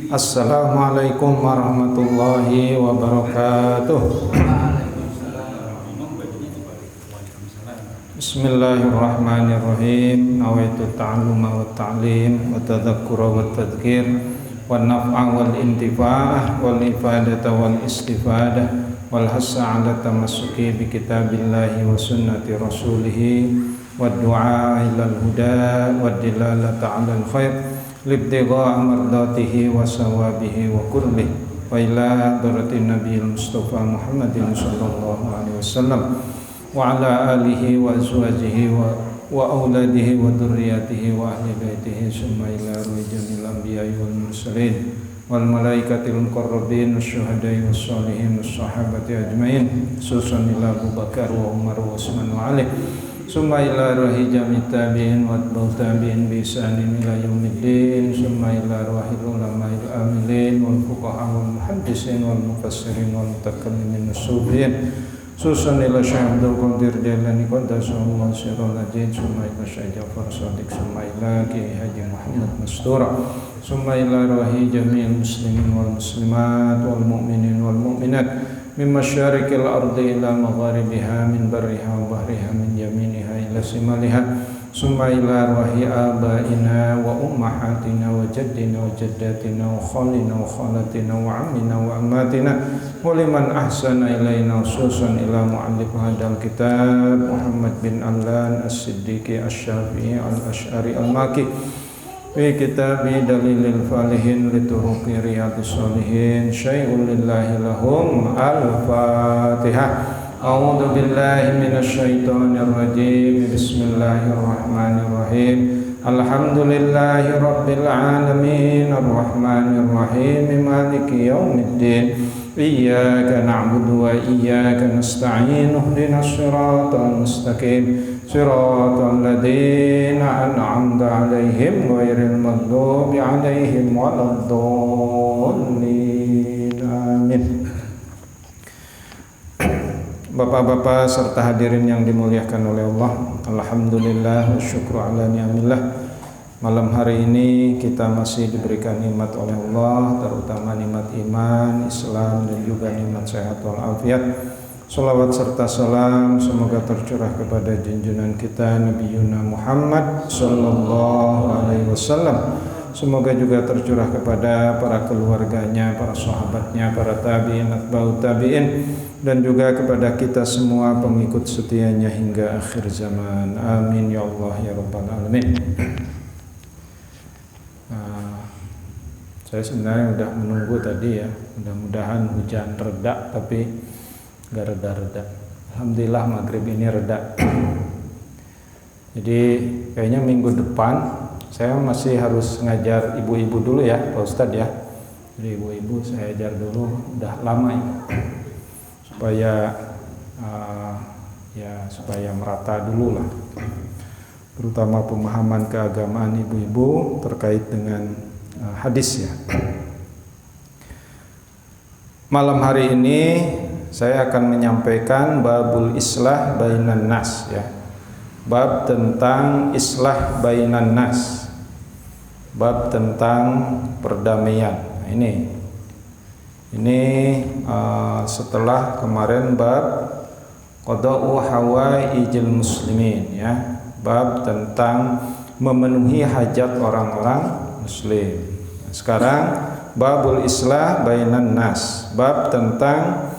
Assalamualaikum warahmatullahi wabarakatuh. Bismillahirrahmanirrahim. Nawaitu ta'alluma wa ta'lim wa tadhakkura wa tadhkir wa naf'a wal intifa'ah wal ifadata wal istifadah wal hassa 'ala tamassuki bi kitabillahi wa sunnati rasulih wa du'a ilal huda wa dilalata 'alal khair libtigha mardatihi wa sawabihi wa qurbih wa ila hadratin nabiyil mustafa Muhammadin sallallahu alaihi wasallam wa ala alihi wa azwajihi wa auladihi wa dzurriyyatihi wa ahli baitihi summa ila ruhil anbiya'i wal mursalin wal malaikatil muqarrabin wasyuhada'i wassalihin wassahabati ajmain khususan ila Abu Bakar wa Umar wa Utsman wa Ali summa ila ruhi jami' tabi'in wa tabi'in bi ihsanin ila yaumiddin summa ila ruhil ulama'il amilin wal fuqaha wal muhaddisin wal mufassirin wal mutakallimin was-sufiyin khususan ila Syekh Abdul Qadir Jailani qaddasallahu sirrul ajid summa ila Syekh Ja'far Shadiq summa ila Kiai Haji Muhammad Mastura summa ila ruhi jami'il muslimin wal muslimat wal mu'minin wal mu'minat min masyariqil ardi ila magharibiha min barriha wa bahriha min yaminiha ila simaliha summa ila ruhi abaina wa ummahatina wa jaddina wa jaddatina wa khalina wa khalatina wa ammina wa ammatina wa liman ahsana ilaina khususan ila mu'allif hadal kitab Muhammad bin Allan as-Siddiqi asy-Syafi'i al-Asy'ari al-Maki fi kitabi dalilil falihin lituruqi riyadhis shalihin syai'un lillahi lahum al-Fatihah. A'udzu billahi minasy syaithanir rajim. Bismillahirrahmanirrahim. Alhamdulillahi rabbil alamin arrahmanir rahim maliki yaumiddin. Iyyaka na'budu wa iyyaka nasta'in ihdinas siratal mustaqim siratal ladzina an'amta 'alaihim ghairil maghdubi 'alaihim waladdallin. Amin. Bapak-bapak serta hadirin yang dimuliakan oleh Allah, alhamdulillah wa syukru ala ni'amillah. Malam hari ini kita masih diberikan nikmat oleh Allah, terutama nikmat iman, Islam, dan juga nikmat sehat wal afiat. Salawat serta salam semoga tercurah kepada junjungan kita Nabi Yuna Muhammad sallallahu alaihi wasallam. Semoga juga tercurah kepada para keluarganya, para sahabatnya, para tabi'in, atba'ut tabi'in, dan juga kepada kita semua pengikut setianya hingga akhir zaman. Amin ya Allah ya rabbal alamin. Saya sebenarnya udah menunggu tadi ya, mudah-mudahan hujan reda, tapi gak reda-reda. Alhamdulillah maghrib ini reda. Jadi kayaknya minggu depan saya masih harus ngajar ibu-ibu dulu ya Pak Ustadz ya. Jadi ibu-ibu saya ajar dulu, udah lama ya, supaya merata dulu lah, terutama pemahaman keagamaan ibu-ibu terkait dengan hadis ya. Malam hari ini saya akan menyampaikan babul islah bainan nas ya. Bab tentang islah bainan nas. Bab tentang perdamaian. Nah, ini setelah kemarin bab qada'u hawaijil muslimin ya. Bab tentang memenuhi hajat orang-orang muslim. Nah, sekarang babul islah bainan nas. Bab tentang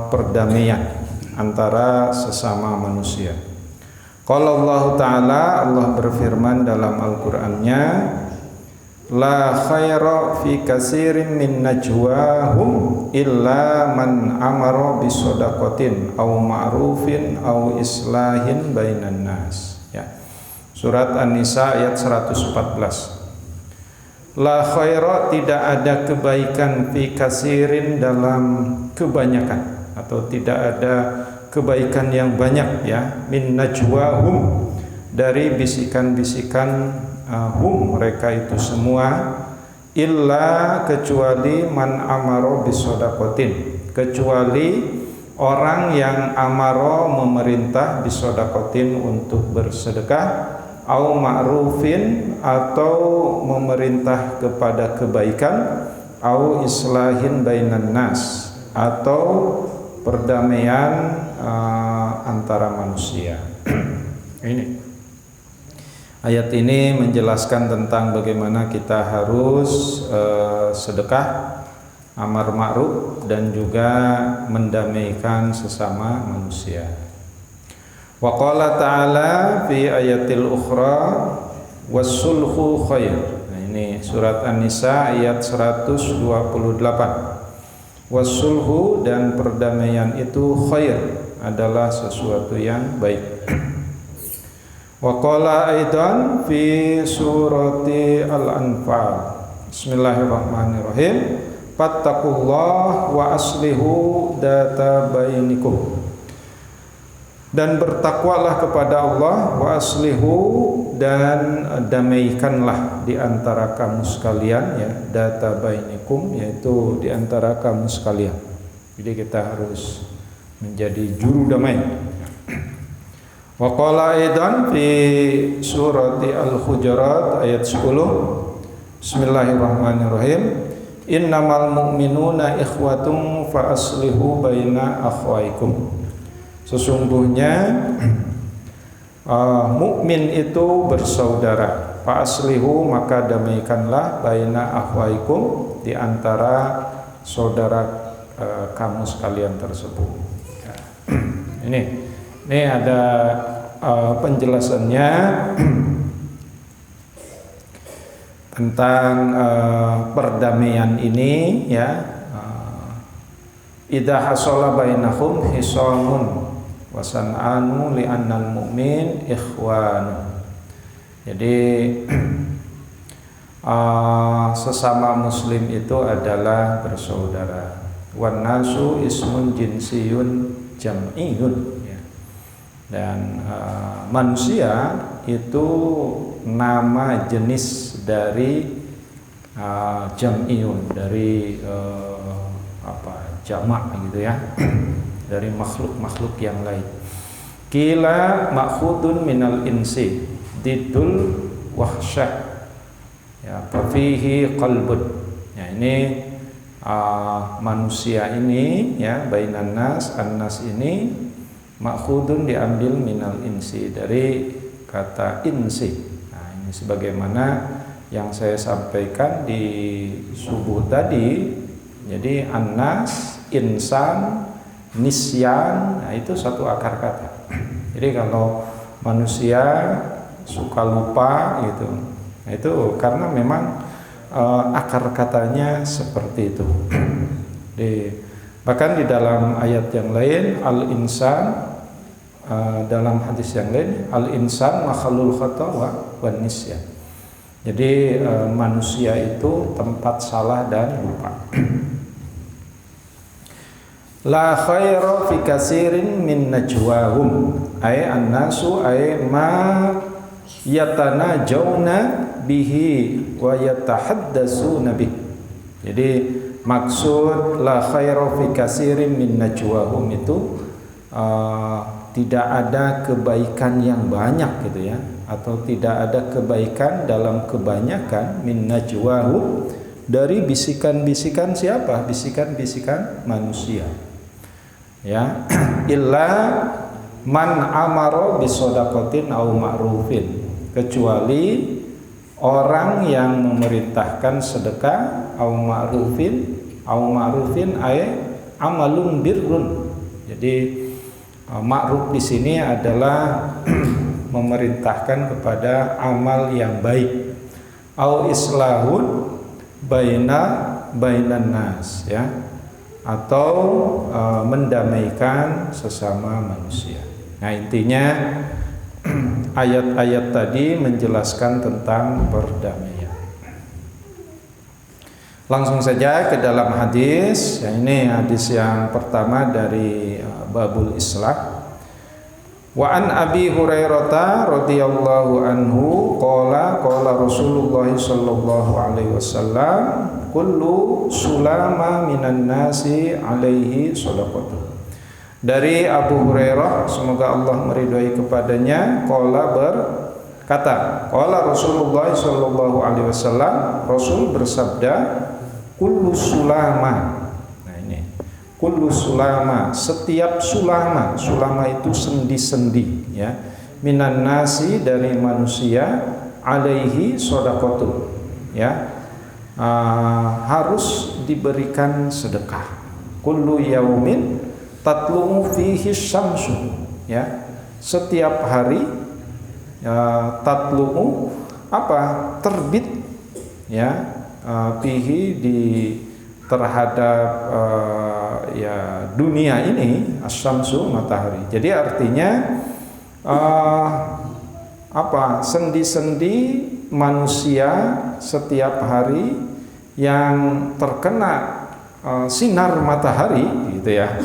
perdamaian antara sesama manusia. Qala Allah Ta'ala, Allah berfirman dalam Al-Qur'annya, la khaira fi katsirin min najwahum illa man amara bisadaqatin aw ma'rufin aw islahin bainan nas ya. Surat An-Nisa ayat 114. La khaira, tidak ada kebaikan fi katsirin dalam kebanyakan, atau tidak ada kebaikan yang banyak ya, min najwahum, dari bisikan-bisikan mereka itu semua, illa, kecuali man amaro bisodakotin, kecuali orang yang amaro, memerintah, bisodakotin, untuk bersedekah, au ma'rufin, atau memerintah kepada kebaikan, au islahin bainan nas, atau perdamaian antara manusia. Ini ayat ini menjelaskan tentang bagaimana kita harus sedekah, amar ma'ruf, dan juga mendamaikan sesama manusia. Wa qala ta'ala fi ayatil ukhra was-sulhu khair. Nah, ini surat An-Nisa ayat 128. Was-sulhu, dan perdamaian itu khair, adalah sesuatu yang baik. Wa qala aidan fi surati Al-Anfal. Bismillahirrahmanirrahim. Fattaqullah wa aslihu data bainikum. Dan bertakwalah kepada Allah, wa aslihu, dan damaikanlah di antara kamu sekalian, ya, data bainikum, yaitu di antara kamu sekalian. Jadi kita harus menjadi juru damai. Wa qala aidan fi surati Al-Hujurat ayat 10. Bismillahirrahmanirrahim. Innamal mu'minuna ikhwatum fa aslihu baina akhwaikum. Sesungguhnya mukmin itu bersaudara. Fa aslihu, maka damaikanlah, baina akhwaikum, di antara saudara kamu sekalian tersebut. Ini ada penjelasannya tentang perdamaian ini, ya. Idza hasala bainahum hisamun wa san'anu li annal mu'min ikhwan. Jadi sesama muslim itu adalah bersaudara. Wan nasu ismun jinsiyun jam'iyun, ya. Dan manusia itu nama jenis dari jam'iyun, dari jamak gitu, ya, dari makhluk-makhluk yang lain. Kila ma'khudun minal insi didul wahsyah, ya, fafihi qalbun. Ya, ini manusia ini, ya, bainan nas, an-nas ini ma'khudun diambil minal insi, dari kata insi. Nah, ini sebagaimana yang saya sampaikan di subuh tadi. Jadi an-nas, insan, nisyan, nah itu satu akar kata. Jadi kalau manusia suka lupa gitu, nah itu karena memang akar katanya seperti itu. Bahkan di dalam ayat yang lain, al-insan, dalam hadis yang lain, al-insan makhlul khata wa nisyan. Jadi manusia itu tempat salah dan lupa. La khaira fi katsirin min najwahum, ay annasu ay ma yatanajawna bihi wa yatahaddatsuna bih. Jadi maksud la khaira fi katsirin min najwahum itu tidak ada kebaikan yang banyak gitu, ya, atau tidak ada kebaikan dalam kebanyakan min najwahum, dari bisikan-bisikan siapa? Bisikan-bisikan manusia, ya. Illa man amara bisodaqatin au ma'rufin, kecuali orang yang memerintahkan sedekah, au ma'rufin ay amalun birrun. Jadi ma'ruf di sini adalah memerintahkan kepada amal yang baik, au islahun bainan nas, ya, atau mendamaikan sesama manusia. Nah, intinya ayat-ayat tadi menjelaskan tentang perdamaian. Langsung saja ke dalam hadis. Ya, ini hadis yang pertama dari babul islah. Wa an Abi Hurairah radhiyallahu anhu qala Rasulullah sallallahu alaihi wasallam kullu sulama minan nasi alaihi shadaqatu. Dari Abu Hurairah, semoga Allah meridhai kepadanya, qala Kata qala Rasulullah sallallahu alaihi wasallam, Rasul bersabda, kullu sulama. Nah ini, kullu sulama, setiap sulama, sulama itu sendi-sendi ya, minan nasi, dari manusia, alaihi shadaqatun ya, harus diberikan sedekah. Kullu yaumin tatlu'u fihi syamsu ya, setiap hari tatlu'u apa, terbit ya, fihi di terhadap ya dunia ini, asyamsu matahari. Jadi artinya apa, sendi-sendi manusia setiap hari yang terkena sinar matahari gitu ya,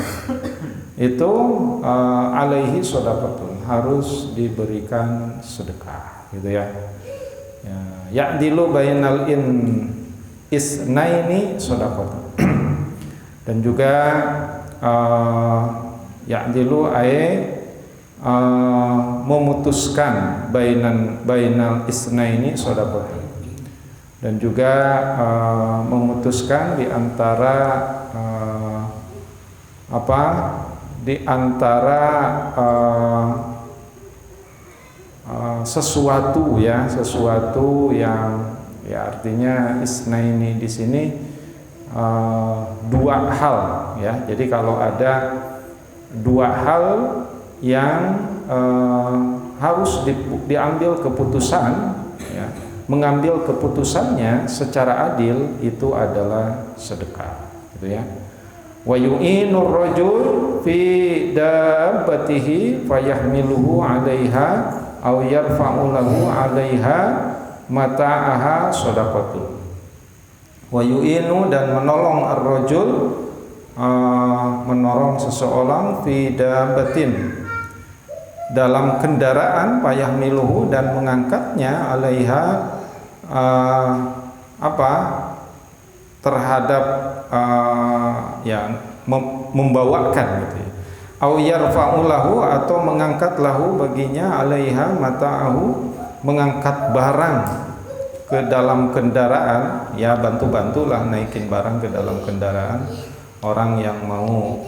itu alaihi shadaqatun, harus diberikan sedekah gitu ya. Ya'dilu bainal isnaini shadaqatun. Dan juga ya'dilu memutuskan bainal isnaini shadaqatun, dan juga memutuskan di antara apa, di antara sesuatu ya, sesuatu yang ya artinya isnaini di sini dua hal ya. Jadi kalau ada dua hal yang harus diambil keputusan ya, mengambil keputusannya secara adil, itu adalah sedekah gitu ya. Wa yu'inur rajul fi dabbatihi fayahmiluhu 'alaiha aw yarfa'u lahu 'alaiha mata'aha shadaqatun. Wa yu'inu, dan menolong ar-rajul, menolong seseorang, fi dabbatin, dalam kendaraan, fayahmiluhu, dan mengangkatnya, 'alaiha apa, terhadap yang membawakan gitu ya. Au yarfa'u lahu, atau mengangkat lahu baginya, 'alaiha mata'ahu, mengangkat barang ke dalam kendaraan ya, bantu-bantulah naikin barang ke dalam kendaraan orang yang mau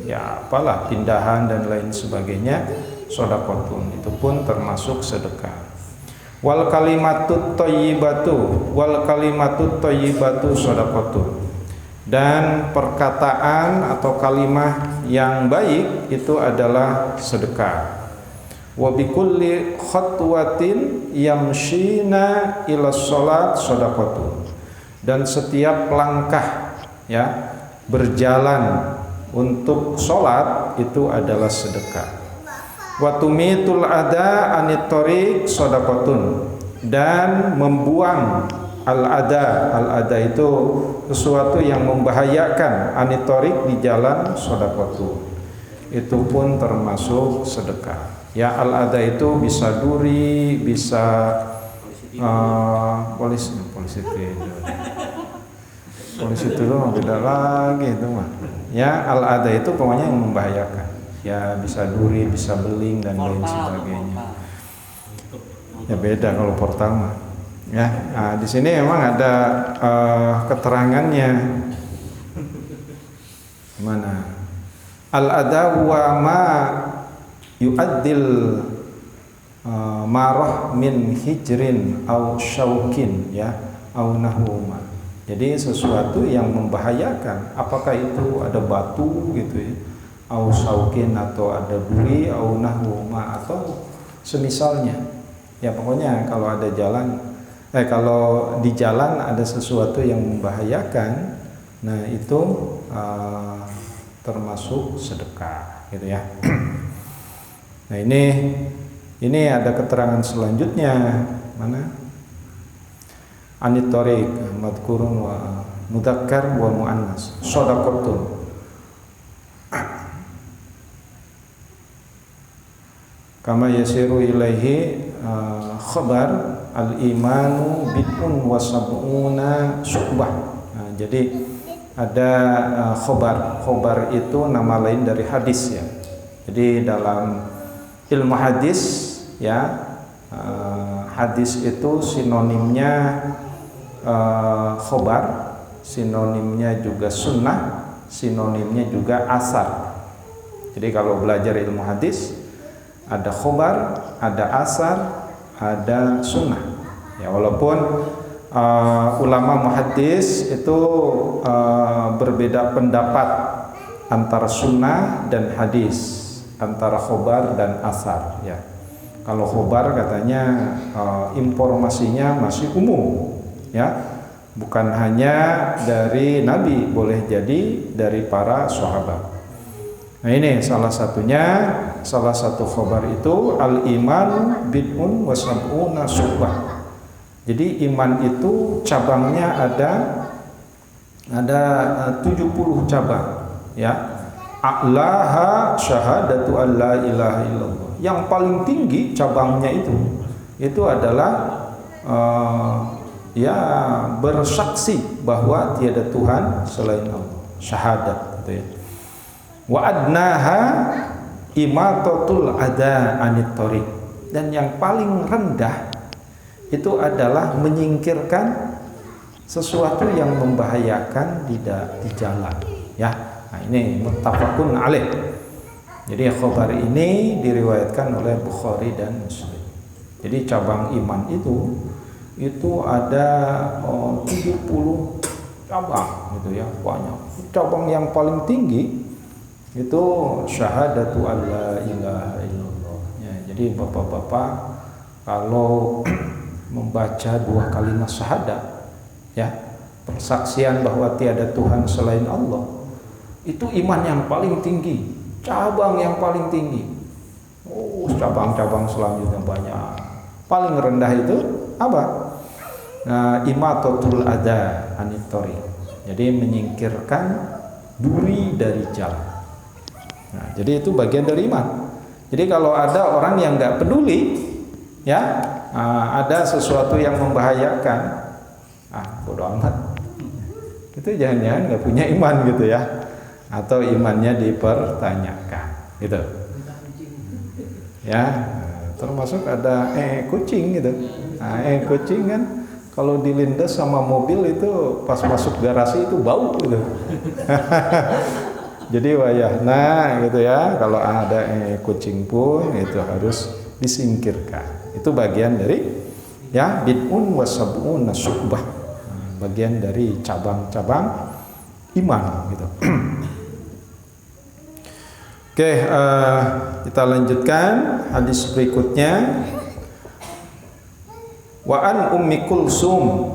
ya apalah, pindahan dan lain sebagainya, shadaqatun, itu pun termasuk sedekah. Wal kalimatut thayyibatu, wal kalimatut thayyibatu shadaqatun, dan perkataan atau kalimah yang baik itu adalah sedekah. Wa bikulli khatwatin yamshina ila sholat shadaqatun, dan setiap langkah ya, berjalan untuk sholat itu adalah sedekah. Wa tumitul ada anit thoriq shadaqatun, dan membuang al-ada itu sesuatu yang membahayakan, anit thoriq, di jalan, shadaqatun, itu pun termasuk sedekah ya. Al-ada itu bisa duri, bisa polisi itu mah beda lagi itu mah ya. Al-ada itu pokoknya yang membahayakan ya, bisa duri, bisa beling dan lain sebagainya ya, beda kalau portal mah ya. Nah, di sini memang ada keterangannya. Mana? Al-ada wa ma yu'addil marah min hijrin au syaukin ya, au nahuma. Jadi sesuatu yang membahayakan, apakah itu ada batu gitu ya, au syaukin, atau ada duri, au nahuma, atau semisalnya ya. Pokoknya kalau ada jalan, kalau di jalan ada sesuatu yang membahayakan, nah itu termasuk sedekah gitu ya. Nah ini ada keterangan selanjutnya, mana? Anit thoriq madkurun wa mudzakkar wa muannas shadaqatun. Kama yasiru ilaihi khabar al-imanu bid'un wa sab'una syu'bah. Nah, jadi ada khobar itu nama lain dari hadis ya. Jadi dalam ilmu hadis ya, Hadis itu sinonimnya khobar, sinonimnya juga sunnah, sinonimnya juga asar. Jadi kalau belajar ilmu hadis ada khobar, ada asar, ada sunnah. Ya, walaupun ulama muhaddis itu berbeda pendapat antara sunnah dan hadis, antara khobar dan asar. Ya, kalau khobar katanya informasinya masih umum, ya, bukan hanya dari Nabi, boleh jadi dari para sahabat. Nah ini salah satunya, salah satu khobar itu al-iman bid'un wa sab'una syu'bah. Jadi iman itu cabangnya ada 70 cabang, ya. A'laha syahadatu an la ilaha illallah. Yang paling tinggi cabangnya itu adalah ya bersaksi bahwa tiada Tuhan selain Allah, syahadat gitu ya. Wa adnaha imatatul adha anit thoriq, dan yang paling rendah itu adalah menyingkirkan sesuatu yang membahayakan di jalan, ya. Nah ini muttafaqun alaih. Jadi khabar ini diriwayatkan oleh Bukhari dan Muslim. Jadi cabang iman itu ada 70 cabang gitu ya, banyak. Cabang yang paling tinggi itu syahadatu alla ilaha illallah. Ya, jadi bapak-bapak kalau membaca 2 kalimat syahadat, ya, persaksian bahwa tiada Tuhan selain Allah, itu iman yang paling tinggi, cabang yang paling tinggi. Cabang-cabang selanjutnya banyak. Paling rendah itu apa? Nah, imatatul adha anit thoriq. Jadi menyingkirkan duri dari jalan. Nah, jadi itu bagian dari iman. Jadi kalau ada orang yang nggak peduli, ya, ada sesuatu yang membahayakan, bodo amat. Itu jangan-jangan nggak punya iman gitu ya, atau imannya dipertanyakan, gitu. Ya, termasuk ada kucing gitu. Kucing kan kalau dilindas sama mobil itu pas masuk garasi itu bau gitu. Jadi wayahna gitu ya, kalau ada kucing pun itu harus disingkirkan. Itu bagian dari ya bid'un wa sab'una syu'bah, bagian dari cabang-cabang iman gitu. Oke, kita lanjutkan hadis berikutnya. Wa an Ummi Kulsum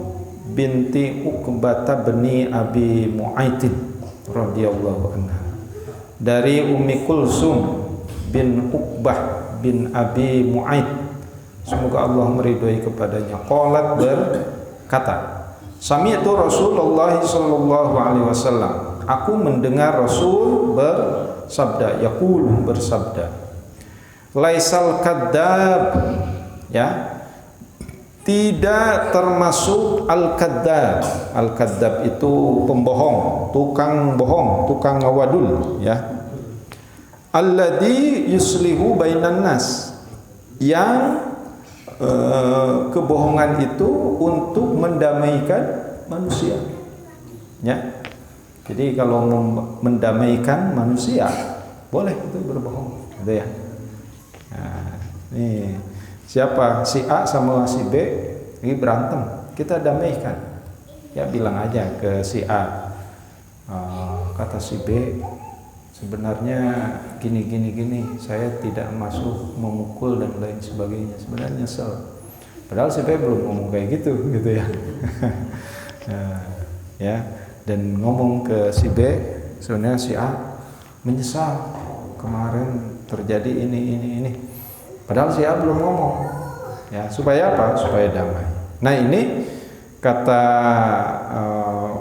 binti Uqbah bin Abi Mu'ayth radhiyallahu anha. Dari Ummi Kulsum bin Uqbah bin Abi Mu'ayth, semoga Allah meridhoi kepadanya, qalat berkata, sami'tu Rasulullah sallallahu alaihi wasallam, aku mendengar Rasul bersabda, yaqulu bersabda, laisal kadzab, ya, tidak termasuk al-kadzab. Al-kadzab itu pembohong, tukang bohong, tukang ngawadul, ya. Alladzi yuslihu bainan nas, yang kebohongan itu untuk mendamaikan manusia, ya. Jadi kalau mendamaikan manusia boleh itu berbohong, gitu ya. Nah, nih siapa si A sama si B ini berantem, kita damaikan, ya, bilang aja ke si A, kata si B, sebenarnya gini, saya tidak masuk memukul dan lain sebagainya, sebenarnya nyesel. Padahal si B belum ngomong kayak gitu ya. Ya, dan ngomong ke si B, sebenarnya si A menyesal kemarin terjadi ini. Padahal si A belum ngomong. Ya, supaya apa? Supaya damai. Nah, ini kata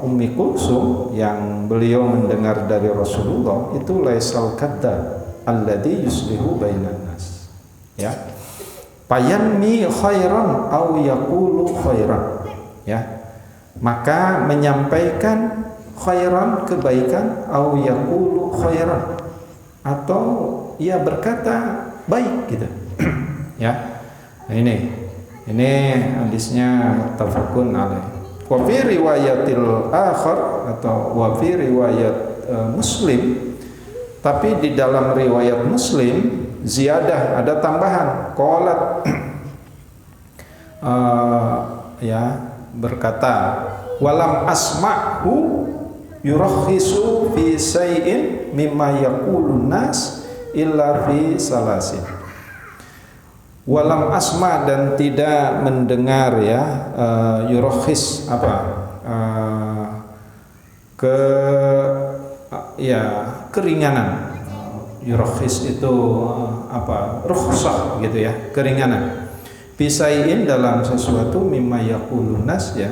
Ummi Kulsum yang beliau mendengar dari Rasulullah, itu laisal kadzab alladzi yuslihu bainan nas, ya. Fayanmi khairan aw yaqulu khairan, ya. Maka menyampaikan khairan, kebaikan, aw yaqulu khairan, atau ia berkata baik gitu. Ya. Nah, ini hadisnya muttafaqun alaih. Wa fi riwayatil akhar atau wa fi riwayat Muslim, tapi di dalam riwayat Muslim ziyadah, ada tambahan, qalat berkata, walam asma'hu yurakhisu fi say'in mimma yaqulun nas illa fi salasin. Walam asma, dan tidak mendengar yurakhis keringanan. Yurakhis itu rukhsah gitu ya, keringanan. Pisaiin dalam sesuatu mimma yaqulun nas, ya,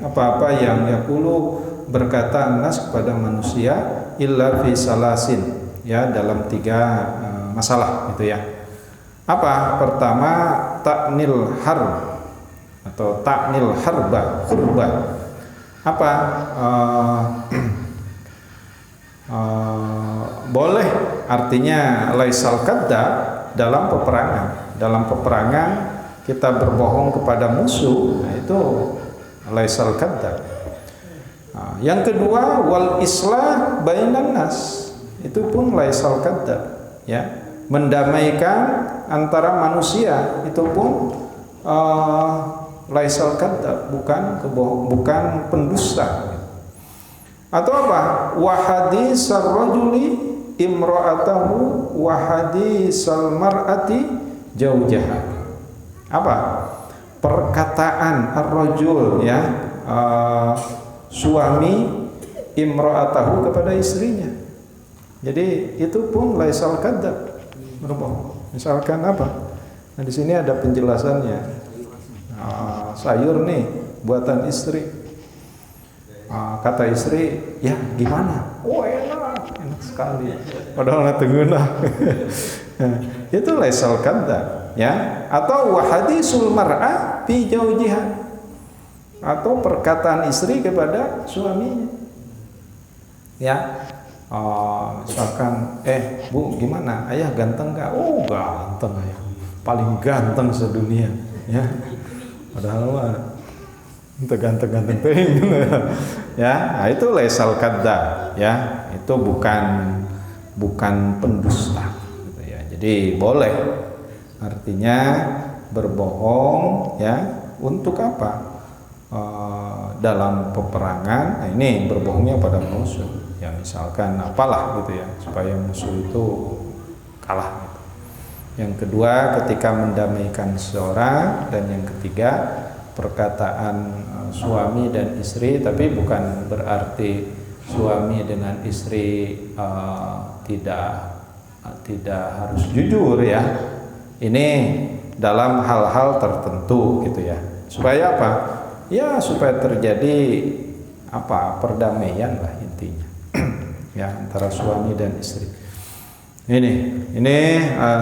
apa-apa yang yaqulu berkata nas kepada manusia, illa fi salasin, ya, dalam 3 masalah gitu ya. Apa? Pertama, ta'nil harb atau ta'nil khurba. Apa? Boleh, artinya laisal kadzdzab dalam peperangan. Dalam peperangan kita berbohong kepada musuh, nah itu laisal kadzdzab. Yang kedua, wal islah bainan nas, itu pun laisal kadzdzab, ya, mendamaikan antara manusia, itu pun laisal kadzdzab, bukan pendusta. Atau apa? Wa hadisar rajuli imra'atahu wa hadisal mar'ati jaujaha. Apa? Perkataan ar-rajul, ya, suami imra'atahu kepada istrinya. Jadi itu pun laisal kadzdzab, berbohong. Misalkan apa? Nah, di sini ada penjelasannya. Sayur nih buatan istri. Kata istri, ya gimana? Oh enak sekali. Padahal nggak tengguna. Itu laisal kadzdzab, ya. Atau wahadisul mar'ah fi jaujiha, atau perkataan istri kepada suaminya, ya. Misalkan, Bu, gimana? Ayah ganteng gak? Oh ganteng ayah, paling ganteng sedunia, ya. Padahal mah ganteng-ganteng ting, ya. Nah, itu laisal kadzdzab, ya. Itu bukan pendusta, gitu ya. Jadi boleh, artinya berbohong, ya, untuk apa? Dalam peperangan. Nah, ini berbohongnya pada musuh, ya, misalkan apalah gitu ya, supaya musuh itu kalah gitu. Yang kedua, ketika mendamaikan seseorang. Dan yang ketiga, perkataan suami dan istri, tapi bukan berarti suami dengan istri tidak harus jujur, ya. Ini dalam hal-hal tertentu gitu ya. Supaya apa? Ya, supaya terjadi perdamaian lah intinya. Ya, antara suami dan istri. Ini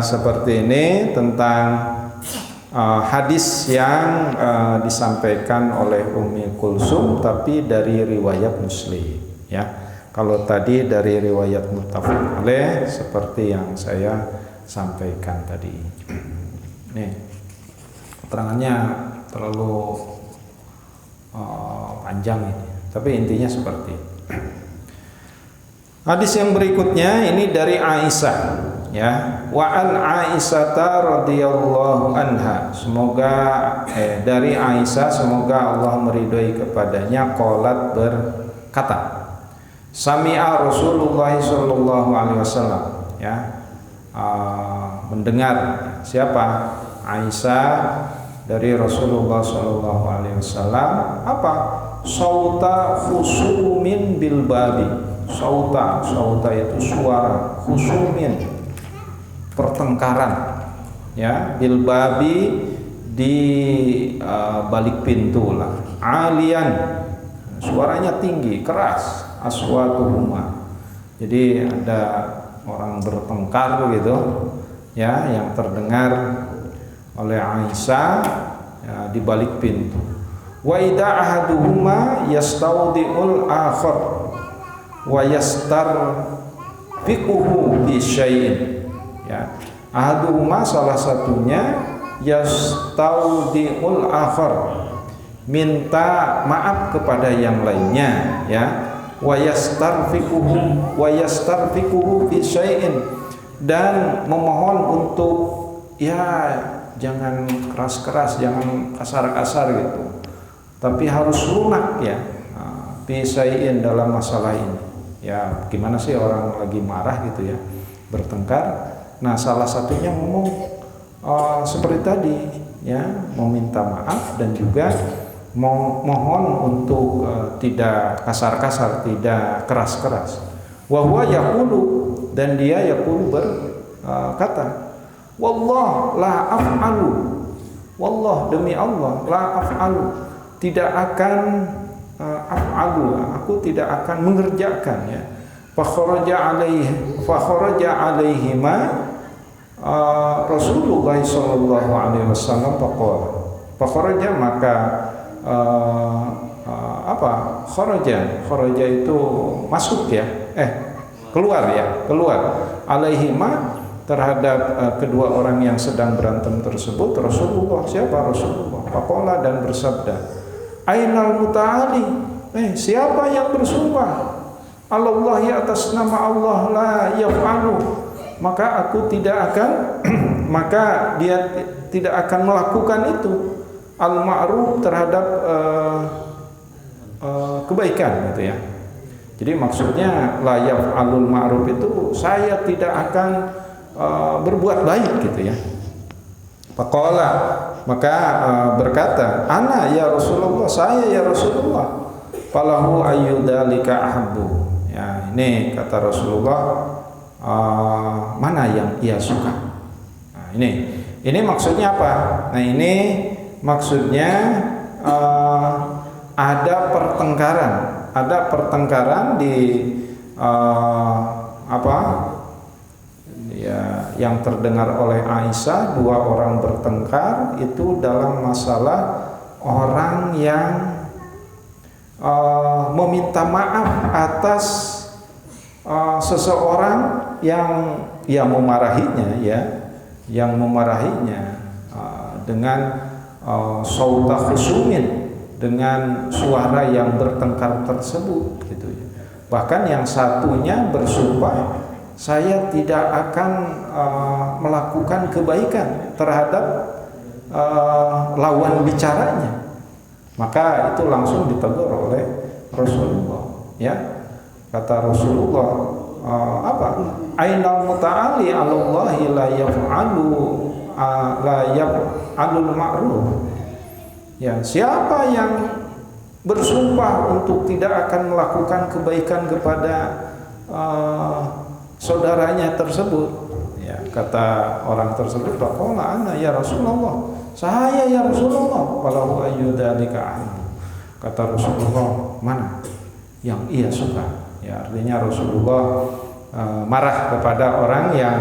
seperti ini tentang hadis yang disampaikan oleh Ummi Kulsum, tapi dari riwayat Muslim, ya. Kalau tadi dari riwayat muttafaq alaih, seperti yang saya sampaikan tadi. Nih, keterangannya terlalu panjang ini, tapi intinya seperti itu. Hadis yang berikutnya ini dari Aisyah, ya. Wa an Aisyata radhiyallahu anha, semoga dari Aisyah, semoga Allah meridhoi kepadanya, qalat, berkata, sami'a Rasulullah sallallahu alaihi wasallam, ya, mendengar. Siapa? Aisyah dari Rasulullah sallallahu alaihi wasallam. Apa? Sauta khusumin bil babi. Sauta itu suara, khusumin pertengkaran, ya, bil babi di balik pintu lah. Alian, suaranya tinggi, keras, aswatuhuma. Jadi ada orang bertengkar gitu, ya, yang terdengar oleh Aisyah, ya, di balik pintu. Wa idza ahaduhuma yastaudiul akhar wa yastarfiquhu bi syai'in, ya. Ahaduhuma, salah satunya yastaudiul akhar, minta maaf kepada yang lainnya, ya, wa yastarfiquhu fi syai'in, dan memohon untuk, ya, jangan keras-keras, jangan kasar-kasar gitu, tapi harus lunak, ya, fi syai'in, dalam masalah ini. Ya, gimana sih orang lagi marah gitu ya, bertengkar. Nah, salah satunya ngomong seperti tadi, ya, meminta maaf dan juga mohon untuk tidak kasar-kasar, tidak keras-keras. Wa huwa yaqulu, dan dia yaqulu berkata, wallah la af'alu, wallah, demi Allah, la af'alu, tidak akan af'alu, aku tidak akan mengerjakan, ya. Fa kharaja alaihima Rasulullah sallallahu alaihi wasallam faqala. Fa kharaja, maka kharaja itu masuk, ya, keluar, ya, keluar, alaihima, terhadap kedua orang yang sedang berantem tersebut, Rasulullah, siapa Rasulullah, faqala, dan bersabda, ainal muta'ali, siapa yang bersumpah Allahi, atas nama Allah, la yaf'alu, maka aku tidak akan maka dia tidak akan melakukan itu, al-ma'ruf, terhadap kebaikan, gitu ya. Jadi maksudnya la yaf'alul ma'ruf itu saya tidak akan berbuat baik, gitu ya. Faqala, maka berkata, ana ya Rasulullah, saya ya Rasulullah, falahu ayyudalika ahabbu, ya, ini kata Rasulullah, mana yang ia suka. Nah, ini maksudnya apa? Nah, ini maksudnya ada pertengkaran di ya, yang terdengar oleh Aisyah, dua orang bertengkar itu dalam masalah orang yang meminta maaf atas seseorang yang memarahinya, ya, yang memarahinya dengan sauta khusumin, dengan suara yang bertengkar tersebut, gitu ya. Bahkan yang satunya bersumpah, saya tidak akan melakukan kebaikan terhadap lawan bicaranya. Maka itu langsung ditegur oleh Rasulullah, ya. Kata Rasulullah, ainal muta'ali alallahi la yaf'alul ma'ruf, ya, siapa yang bersumpah untuk tidak akan melakukan kebaikan kepada saudaranya tersebut, ya, kata orang tersebut, faqala ana ya Rasulullah, saya ya Rasulullah, walahu ayyudalika ahli, kata Rasulullah, mana yang ia suka, ya, artinya Rasulullah marah kepada orang yang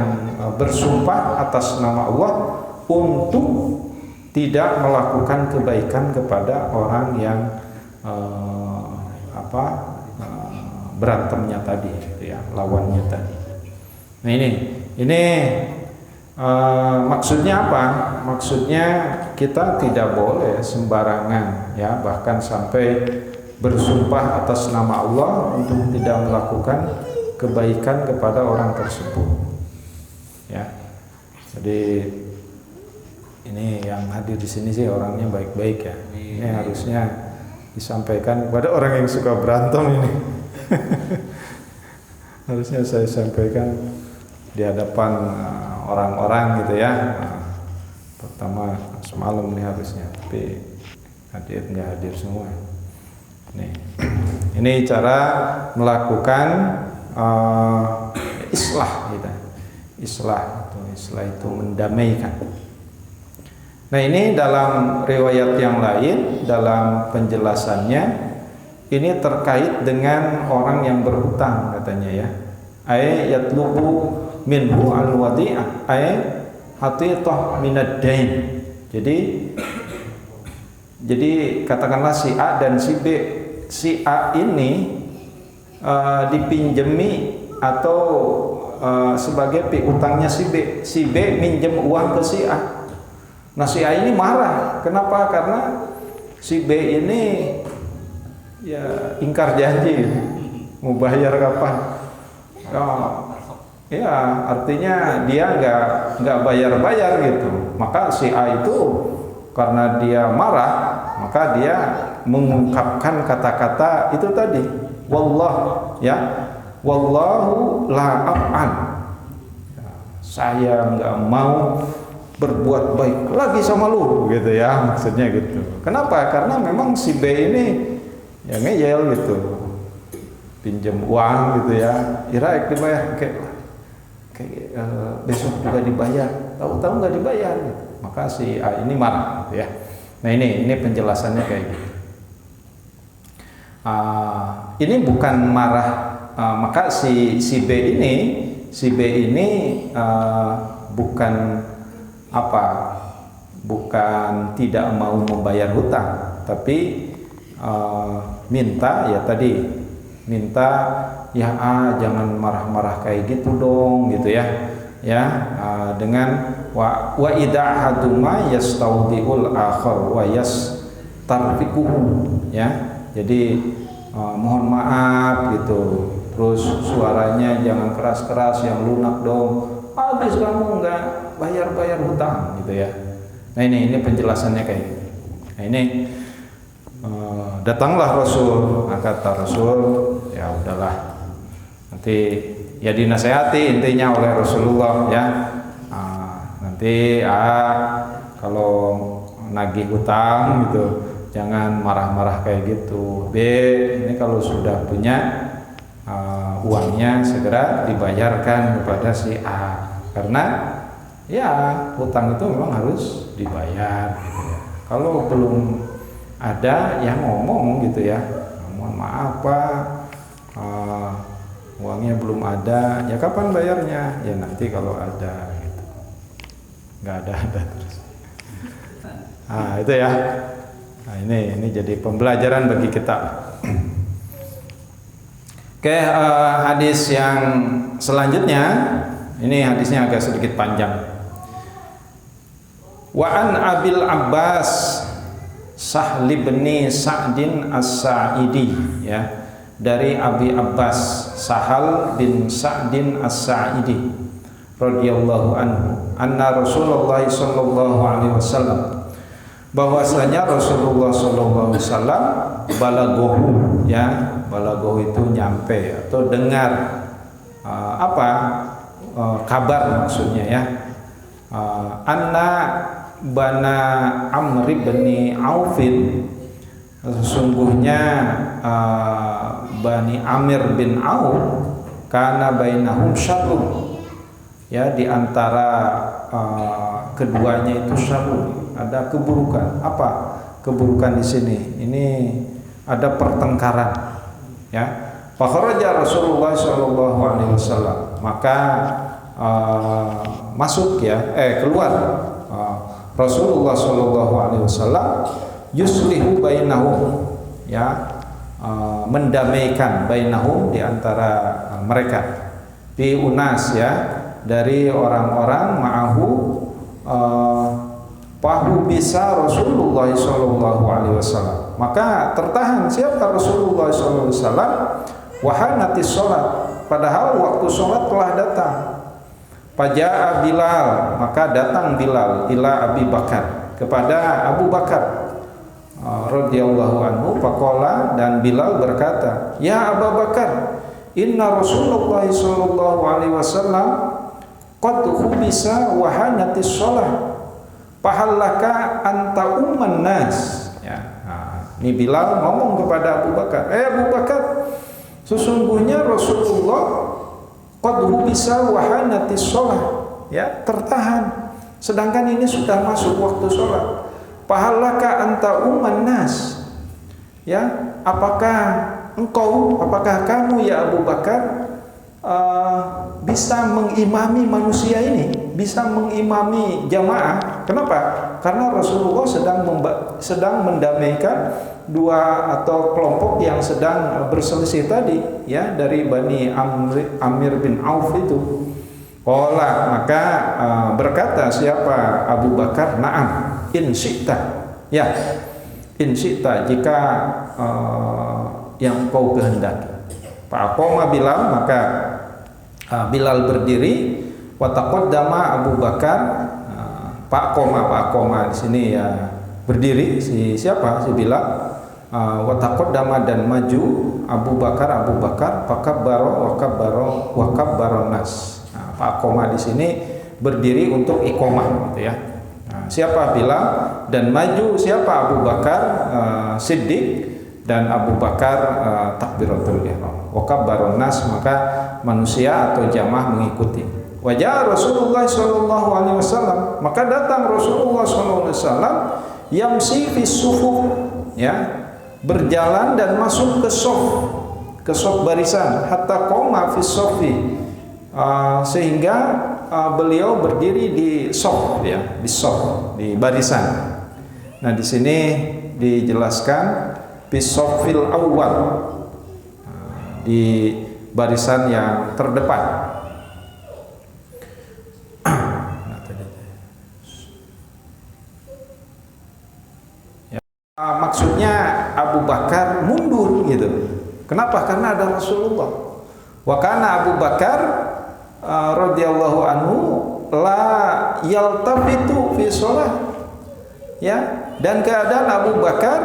bersumpah atas nama Allah untuk tidak melakukan kebaikan kepada orang yang berantemnya tadi, gitu ya, lawannya tadi. Nah, ini maksudnya apa? Maksudnya kita tidak boleh sembarangan, ya, bahkan sampai bersumpah atas nama Allah untuk tidak melakukan kebaikan kepada orang tersebut, ya. Jadi ini yang hadir di sini sih orangnya baik-baik, ya. Ini harusnya disampaikan kepada orang yang suka berantem ini. Harusnya saya sampaikan di hadapan orang-orang, gitu ya. Pertama semalam nih harusnya, tapi nggak hadir semua. Ini cara melakukan islah, gitu. Islah itu mendamaikan. Nah, ini dalam riwayat yang lain, dalam penjelasannya, ini terkait dengan orang yang berhutang, katanya, ya. Yatlubu minhu al-wadi'ah, hatitah minad dain. Jadi katakanlah si A dan si B. Si A ini dipinjemi atau sebagai piutangnya si B. Si B minjem uang ke si A. Nah si A ini marah. Kenapa? Karena si B ini ya ingkar janji, mau bayar kapan? Ya artinya dia nggak bayar gitu. Maka si A itu karena dia marah, maka dia mengungkapkan kata-kata itu tadi, wallah ya, wallahu la af'al. Saya nggak mau berbuat baik lagi sama lu gitu ya, maksudnya gitu. Kenapa? Karena memang si B ini ya ngeyel gitu, pinjam uang gitu ya, Iraek dibayar kayak besok juga dibayar, tahu-tahu nggak dibayar gitu. Maka si A ini marah gitu ya. Nah ini penjelasannya kayak gitu. Ini bukan marah, maka si B ini bukan bukan tidak mau membayar hutang, tapi minta ya tadi, minta ya jangan marah-marah kayak gitu dong gitu ya, dengan wa idza haduma yastawdiul akhar wa yastarfiquhu ya. Jadi mohon maaf gitu, terus suaranya jangan keras-keras, yang lunak dong, habis kamu nggak bayar hutang gitu ya. Nah ini penjelasannya kayak gitu. Nah ini datanglah Rasul, kata Rasul, ya udahlah, nanti ya dinasehati intinya oleh Rasulullah ya. Nanti kalau nagih hutang gitu jangan marah-marah kayak gitu. B, ini kalau sudah punya uangnya segera dibayarkan kepada si A, karena ya hutang itu memang harus dibayar gitu ya. Kalau belum ada ya ngomong gitu ya, mohon maaf Pak, uangnya belum ada, ya kapan bayarnya? Ya nanti kalau ada gitu. Nggak ada terus. Itu ya. Nah ini jadi pembelajaran bagi kita. Oke, hadis yang selanjutnya, ini hadisnya agak sedikit panjang. Wa an Abil Abbas Sahl bin Sa'din As-Sa'idi ya, dari Abi Abbas Sahal bin Sa'din As-Sa'idi radhiyallahu anhu, anna Rasulullah sallallahu alaihi wasallam, bahwasanya Rasulullah sallallahu alaihi wasallam balagohu ya, balagohu itu nyampe atau dengar kabar maksudnya ya, anna bana Amr bin Aufin, sesungguhnya Bani Amir bin Auf, karena bainahum syarrun ya, di antara keduanya itu syarrun, ada keburukan. Apa keburukan di sini? Ini ada pertengkaran ya. Fakharaja Rasulullah sallallahu alaihi wasallam, maka masuk ya, keluar Rasulullah sallallahu alaihi wasallam, yuslihu bainahum ya, mendamaikan bainahum, di antara mereka, di unas ya, dari orang-orang ma'ahu, pahu bisa Rasulullah sallallahu alaihi wasallam, maka tertahan siapa? Rasulullah sallallahu alaihi wasallam, wahanatis sholat, padahal waktu sholat telah datang. Faja'a Bilal, maka datang Bilal ila Abi Bakar, kepada Abu Bakar radhiyallahu anhu, faqala, dan Bilal berkata, ya Abu Bakar, inna Rasulullah sallallahu alaihi wasallam qad hubisa wa hanatis shalah, fahallaka anta umman nas ya. Ini Bilal ngomong kepada Abu Bakar, Abu Bakar, sesungguhnya Rasulullah qad hubisa wa hanatis shalah ya, tertahan, sedangkan ini sudah masuk waktu sholat. Fahallaka anta umman nas ya, apakah kamu ya Abu Bakar bisa mengimami manusia ini, bisa mengimami jamaah? Kenapa? Karena Rasulullah sedang mendamaikan dua atau kelompok yang sedang berselisih tadi ya, dari Bani Amir bin Auf itu. Qala, maka berkata siapa Abu Bakar, na'am, in syi'ta. Ya, in syi'ta, jika yang kau kehendaki. Faqama Bilal, maka Bilal berdiri. Wa taqaddama Abu Bakar, Faqama di sini ya berdiri siapa? Si Bilal. Wa taqaddama, dan maju Abu Bakar, fakabbara wa kabbara nas. Faqama di sini berdiri untuk iqamah gitu ya. Siapa Bilal, dan maju siapa? Abu Bakar Siddiq, dan Abu Bakar takbiratul ihram. Wa kabbaran nas, maka manusia atau jamaah mengikuti. Wajah Rasulullah sallallahu alaihi wasallam, maka datang Rasulullah sallallahu alaihi wasallam yamsi fi sufuf, ya, berjalan dan masuk ke saf barisan, hatta qoma fi saffi, sehingga beliau berdiri di saf, ya, di barisan. Nah, di sini dijelaskan fi saffil awwal, di barisan yang terdepan. Maksudnya Abu Bakar mundur gitu. Kenapa? Karena ada Rasulullah. Wa kana Abu Bakar radhiyallahu anhu la yaltafitu fi shalah. Ya, dan keadaan Abu Bakar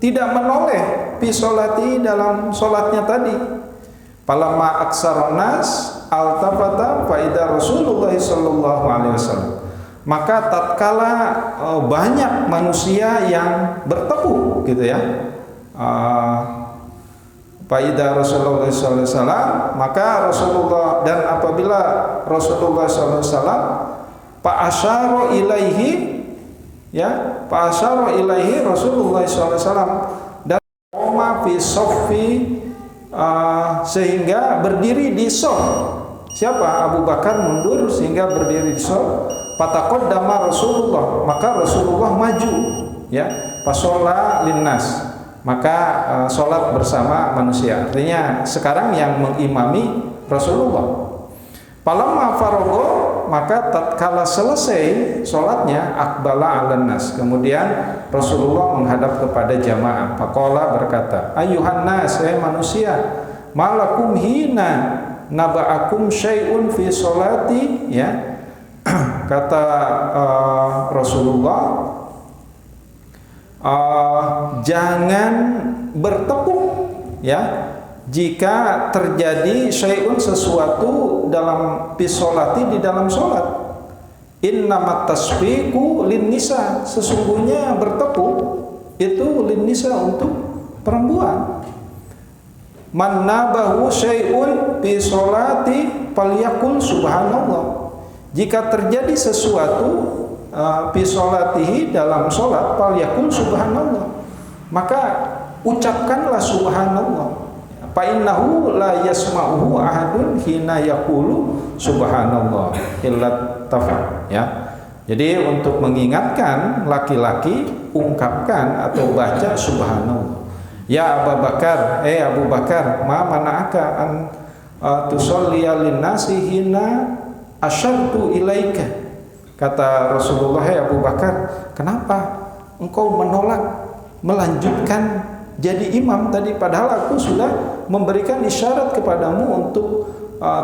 tidak menoleh fi sholati, dalam salatnya tadi. Falamma aksaron nas altafata fa idza Rasulullah sallallahu alaihi wasallam. Maka tatkala banyak manusia yang bertepuk gitu ya, Faidah Rasulullah sallallahu alaihi wasallam, maka Rasulullah, dan apabila Rasulullah sallallahu alaihi wasallam fa'asyara ilaihi, ya, fa'asyara ilaihi Rasulullah sallallahu alaihi wasallam, dan qoma fi saffi, sehingga berdiri di shaf. Siapa? Abu Bakar mundur sehingga berdiri di shaf. Fataqaddama Rasulullah, maka Rasulullah maju, ya, fasholla linnas, maka sholat bersama manusia. Artinya sekarang yang mengimami Rasulullah. Falamma faragha, maka tatkala selesai sholatnya, aqbala 'alan nas, kemudian Rasulullah menghadap kepada jamaah. Faqala, berkata, ayuhan nas, manusia, malakum hina naba'akum syai'un fi sholati, ya. Kata Rasulullah, jangan bertepuk, ya, jika terjadi syai'un, sesuatu dalam pisolati, di dalam sholat. Innamat tasfiqu lin nisa, sesungguhnya bertepuk itu lin nisa, untuk perempuan. Man nabahu syai'un fi sholati falyaqul subhanallah. Jika terjadi sesuatu fi sholatihi, dalam sholat, falyaqul subhanallah, maka ucapkanlah subhanallah. Fa innahu la yasma'uhu ahadun hina yaqulu subhanallah illa tafa, ya. Jadi untuk mengingatkan laki-laki, ungkapkan atau baca subhanallah. Ya Abu Bakar, Abu Bakar, ma mana'aka an tusalliya lin-nasi hina asyartu ilaika. Kata Rasulullah, Abu Bakar, kenapa engkau menolak melanjutkan jadi imam tadi, padahal aku sudah memberikan isyarat kepadamu untuk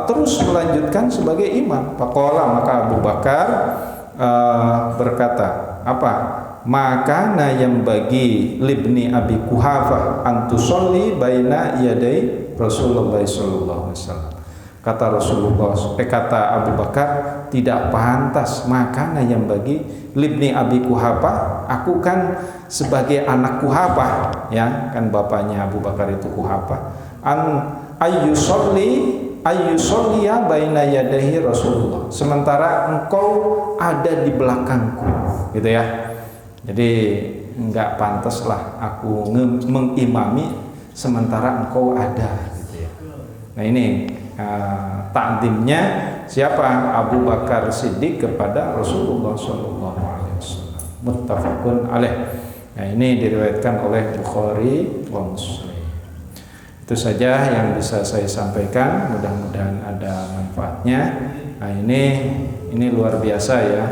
terus melanjutkan sebagai imam. Faqala, maka Abu Bakar berkata, apa? Maka yang bagi libni Abi Quhafah antusolli baina yaday Rasulullah sallallahu alaihi wasallam. Kata Rasulullah, kata Abu Bakar, tidak pantas, maka yang bagi libni Abi Quhafah, aku kan sebagai anak Quhafah, ya, kan bapaknya Abu Bakar itu Quhafah, an ayyusolliya baina yadahi Rasulullah, sementara engkau ada di belakangku, gitu ya. Jadi enggak pantaslah aku mengimami sementara engkau ada, gitu ya. Nah, ini takdimnya siapa? Abu Bakar Siddiq kepada Rasulullah sallallahu alaihi wasallam. Muttafaqun alaih. Nah, ini diriwayatkan oleh Bukhari wa Muslim. Itu saja yang bisa saya sampaikan, mudah-mudahan ada manfaatnya. Nah, ini luar biasa ya.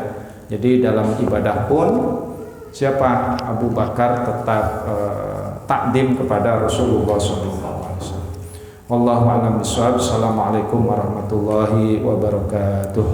Jadi dalam ibadah pun siapa Abu Bakar tetap takdim kepada Rasulullah SAW. Wallahu a'lam bishawab. Assalamualaikum warahmatullahi wabarakatuh.